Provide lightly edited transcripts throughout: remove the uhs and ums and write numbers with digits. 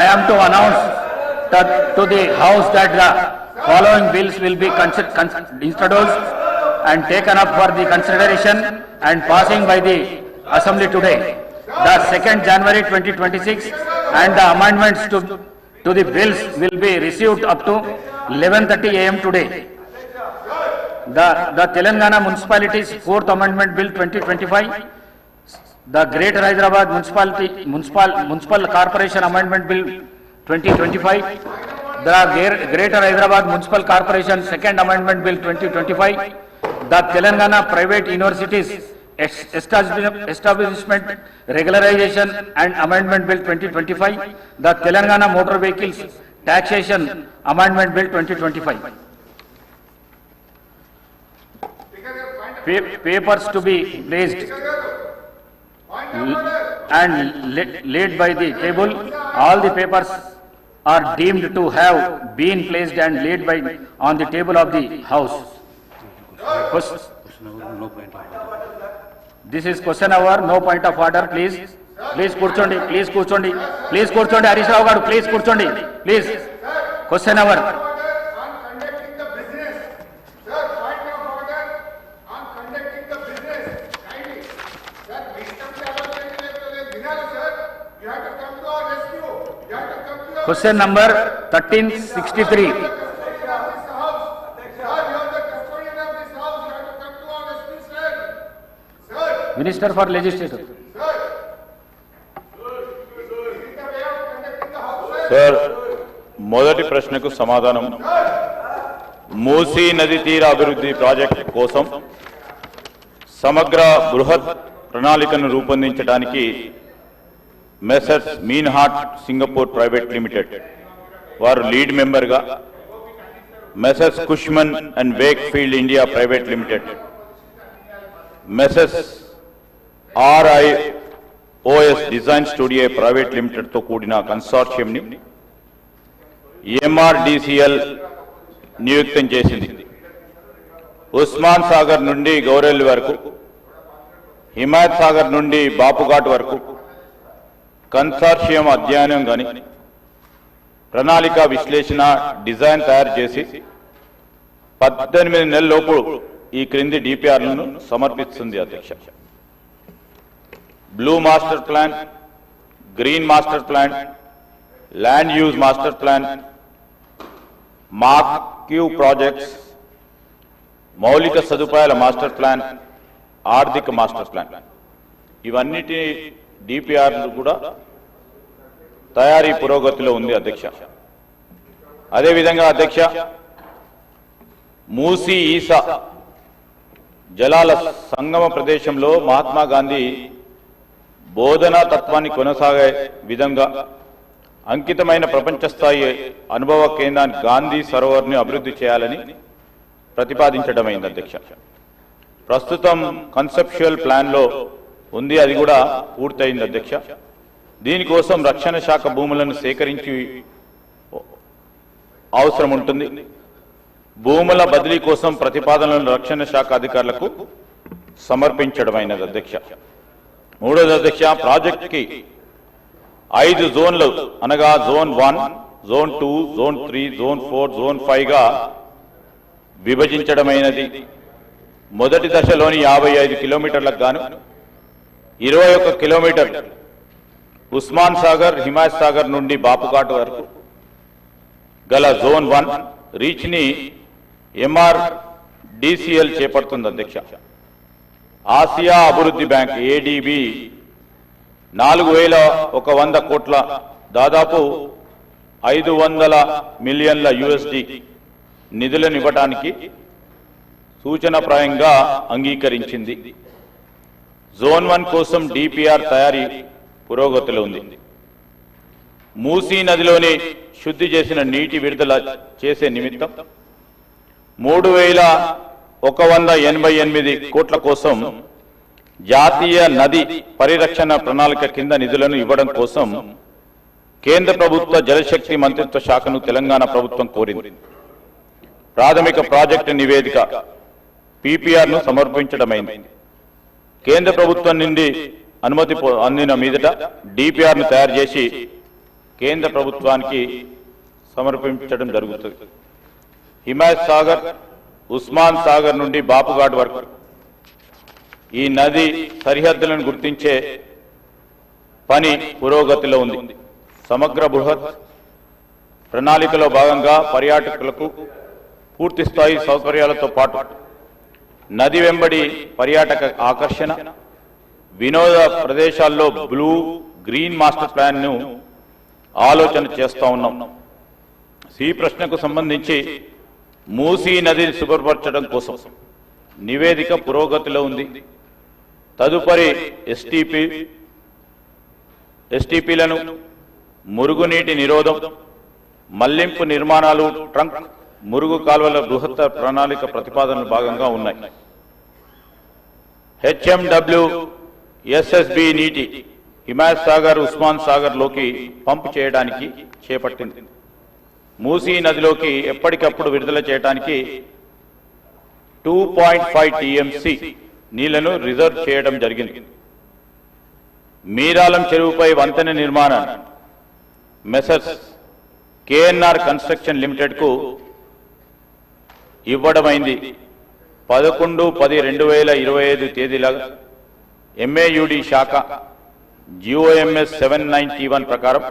I am to announce to the House that the following bills will be introduced and taken up for the consideration and passing by the Assembly today. The 2nd January 2026 and the amendments to the bills will be received up to 11:30 AM today. The Telangana Municipalities 4th Amendment Bill 2025, the Greater Hyderabad Municipal Corporation Amendment Bill 2025, the Greater Hyderabad Municipal Corporation 2nd Amendment Bill 2025, the Telangana Private Universities Establishment Regularization and Amendment Bill 2025, the Telangana Motor Vehicles Taxation Amendment Bill 2025. Papers to be placed and laid by the table. All the papers are deemed to have been placed and laid by on the table of the House. This is question hour, no point of order, please. Please కూర్చోండి, please కూర్చోండి, please కూర్చోండి. Harish Rao garu please కూర్చోండి, please. Question hour. Question number 1363. Minister for Legislature. Sir, మొదటి ప్రశ్నకు సమాధానం. మూసీ నది తీర అభివృద్ధి ప్రాజెక్టు కోసం సమగ్ర బృహత్ ప్రణాళికను రూపొందించడానికి Messrs Meinhardt Singapore private limited వారు లీడ్ మెంబర్గా, Messrs Cushman and Wakefield India private limited, Messrs RIOS design studio private లిమిటెడ్తో కూడిన కన్సార్షియంని MRDCL నియుక్తం చేసింది. ఉస్మాన్ సాగర్ నుండి గౌరెల్లి వరకు, హిమాయత్ సాగర్ నుండి బాపుఘాట్ వరకు కన్సార్షియం అధ్యయనం కానీ ప్రణాళిక విశ్లేషణ డిజైన్ తయారు చేసి 18 నెలలలోపు ఈ క్రింది డిపిఆర్లను సమర్పిస్తుంది అధ్యక్ష. Blue master plan, green master plan, land use master plan, marquee projects, మౌలిక సదుపాయాల మాస్టర్ ప్లాన్, ఆర్థిక మాస్టర్ ప్లాన్, ఇవన్నిటి డిపిఆర్లు కూడా తయారీ పురోగతిలో ఉంది అధ్యక్ష. అదేవిధంగా అధ్యక్ష, మూసీ ఈసా జలాల సంగమ ప్రదేశంలో మహాత్మా గాంధీ బోధనా తత్వాన్ని కొనసాగే విధంగా అంకితమైన ప్రపంచ స్థాయి అనుభవ కేంద్రాన్ని గాంధీ సరోవర్ని అభివృద్ధి చేయాలని ప్రతిపాదించడమైంది అధ్యక్ష. ప్రస్తుతం కన్సెప్చువల్ ప్లాన్లో ఉంది, అది కూడా పూర్తయింది అధ్యక్ష. దీనికోసం రక్షణ శాఖ భూములను సేకరించి అవసరం ఉంటుంది. భూముల బదిలీ కోసం ప్రతిపాదనలను రక్షణ శాఖ అధికారులకు సమర్పించడమైనది అధ్యక్ష. మూడోది అధ్యక్ష, ప్రాజెక్టుకి 5 జోన్లు అనగా zone 1, zone 2, zone 3, zone 4, zone 5గా విభజించడమైనది. మొదటి దశలోని 55 కిలోమీటర్లకు గాను 21 కిలోమీటర్ ఉస్మాన్ సాగర్, హిమాయత్ సాగర్ నుండి బాపుఘాట్ వరకు గల జోన్ 1 రీచ్ ని MRDCL చేపడుతుంది అధ్యక్ష. ఆసియా అభివృద్ధి బ్యాంక్ ADB 4100 కోట్ల దాదాపు 500 మిలియన్ల USD నిధులను ఇవ్వడానికి సూచనప్రాయంగా అంగీకరించింది. జోన్ 1 కోసం DPR తయారీ పురోగతిలో ఉంది. మూసీ నదిలోని శుద్ధి చేసిన నీటి విడుదల చేసే నిమిత్తం 3188 కోట్ల కోసం జాతీయ నది పరిరక్షణ ప్రణాళిక కింద నిధులను ఇవ్వడం కోసం కేంద్ర ప్రభుత్వ జలశక్తి మంత్రిత్వ శాఖను తెలంగాణ ప్రభుత్వం కోరింది. ప్రాథమిక ప్రాజెక్టు నివేదిక PPR ను సమర్పించడమైంది. కేంద్ర ప్రభుత్వం నుండి అనుమతి అందిన మీదట DPR ను తయారు చేసి కేంద్ర ప్రభుత్వానికి సమర్పించడం జరుగుతుంది. హిమాయత్ సాగర్, ఉస్మాన్ సాగర్ నుండి బాపుఘాట్ వరకు ఈ నది సరిహద్దులను గుర్తించే పని పురోగతిలో ఉంది. సమగ్ర బృహత్ ప్రణాళికలో భాగంగా పర్యాటకులకు పూర్తి స్థాయి సౌకర్యాలతో పాటు నది వెంబడి పర్యాటక ఆకర్షణ, వినోద ప్రదేశాల్లో బ్లూ గ్రీన్ మాస్టర్ ప్లాన్ ను ఆలోచన చేస్తా ఉన్నాం. ఈ ప్రశ్నకు సంబంధించి మూసీ నదిని శుభ్రపరచడం కోసం నివేదిక పురోగతిలో ఉంది. తదుపరి ఎస్టీపీలను, మురుగునీటి నిరోధం, మళ్లింపు నిర్మాణాలు, ట్రంక్ మురుగు కాలువల బృహత్తర ప్రణాళిక ప్రతిపాదనలు భాగంగా ఉన్నాయి. హెచ్ఎండబ్ల్యూ ఎస్ఎస్బి నీటి హిమాయత్ సాగర్, ఉస్మాన్ సాగర్ లోకి పంపు చేయడానికి చేపట్టింది. మూసీ నదిలోకి ఎప్పటికప్పుడు విడుదల చేయడానికి 2.5 టీఎంసీ నీళ్లను రిజర్వ్ చేయడం జరిగింది. మీరాలం చెరువుపై వంతెన నిర్మాణాన్ని మెసర్స్ కేఎన్ఆర్ కన్స్ట్రక్షన్ లిమిటెడ్ కు ఇవ్వడమైంది. 11/10/2025 తేదీల ఎంఏయుడి శాఖ జిఓఎంఎస్ 791 ప్రకారం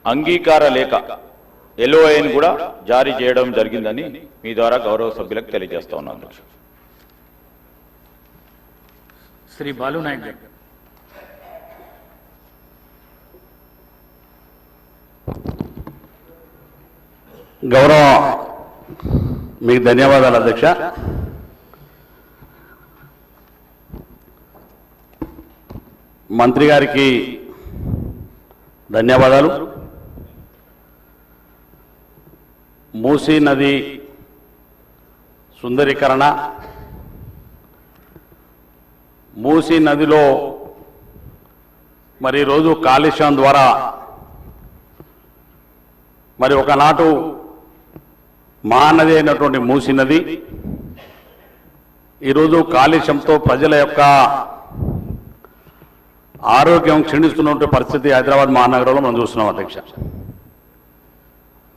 అంగీకార లేఖ ఎల్ఓఐని కూడా జారీ చేయడం జరిగిందని మీ ద్వారా గౌరవ సభ్యులకు తెలియజేస్తా ఉన్నాను. శ్రీ బాలు నాయక్ గారు. గౌరవ మీకు ధన్యవాదాలు అధ్యక్ష. మంత్రి గారికి ధన్యవాదాలు. మూసీ నది సుందరీకరణ, మూసీ నదిలో మరి రోజు కాలుష్యం ద్వారా మరి ఒకనాటు మహానది అయినటువంటి మూసీ నది ఈరోజు కాలుష్యంతో ప్రజల యొక్క ఆరోగ్యం క్షీణిస్తున్నటువంటి పరిస్థితి హైదరాబాద్ మహానగరంలో మనం చూస్తున్నాం అధ్యక్ష.